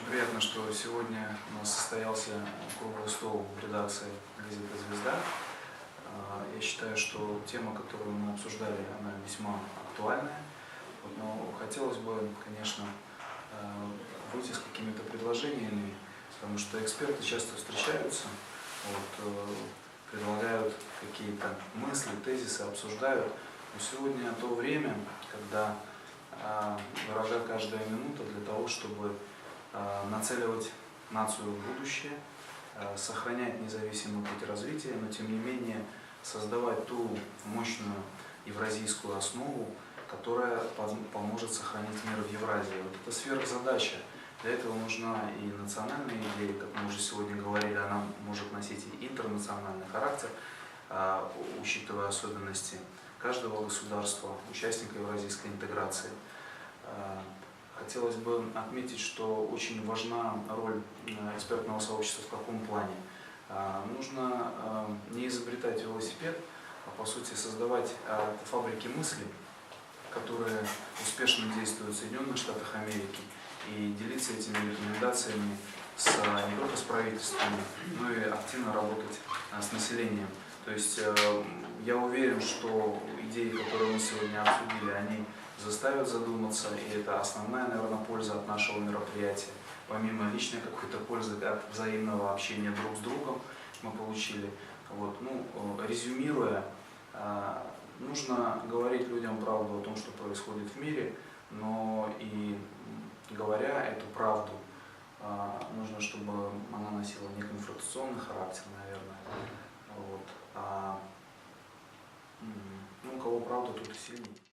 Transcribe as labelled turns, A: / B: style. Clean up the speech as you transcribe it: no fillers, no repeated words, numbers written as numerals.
A: приятно, что сегодня у нас состоялся круглый стол в редакции газеты «Звезда». Я считаю, что тема, которую мы обсуждали, она весьма актуальная. Но хотелось бы, конечно, выйти с какими-то предложениями, потому что эксперты часто встречаются, предлагают какие-то мысли, тезисы, обсуждают. Но сегодня то время, когда дорога каждая минута для того, чтобы нацеливать нацию в будущее, сохранять независимый путь развития, но тем не менее создавать ту мощную евразийскую основу, которая поможет сохранить мир в Евразии. Вот это сверхзадача. Для этого нужна и национальная идея, как мы уже сегодня говорили, она может носить и интернациональный характер, учитывая особенности каждого государства, участника евразийской интеграции. Хотелось бы отметить, что очень важна роль экспертного сообщества в каком плане. Нужно не изобретать велосипед, а по сути создавать фабрики мысли, которые успешно действуют в Соединенных Штатах Америки, и делиться этими рекомендациями не только с правительствами, но и активно работать с населением. То есть я уверен, что идеи, которые мы сегодня обсудили, они заставят задуматься, и это основная, наверное, польза от нашего мероприятия. Помимо личной какой-то пользы от взаимного общения друг с другом мы получили. Резюмируя, нужно говорить людям правду о том, что происходит в мире, но и говоря эту правду, нужно, чтобы она носила не конфронтационный характер, наверное. У кого правда, тот и сильнее.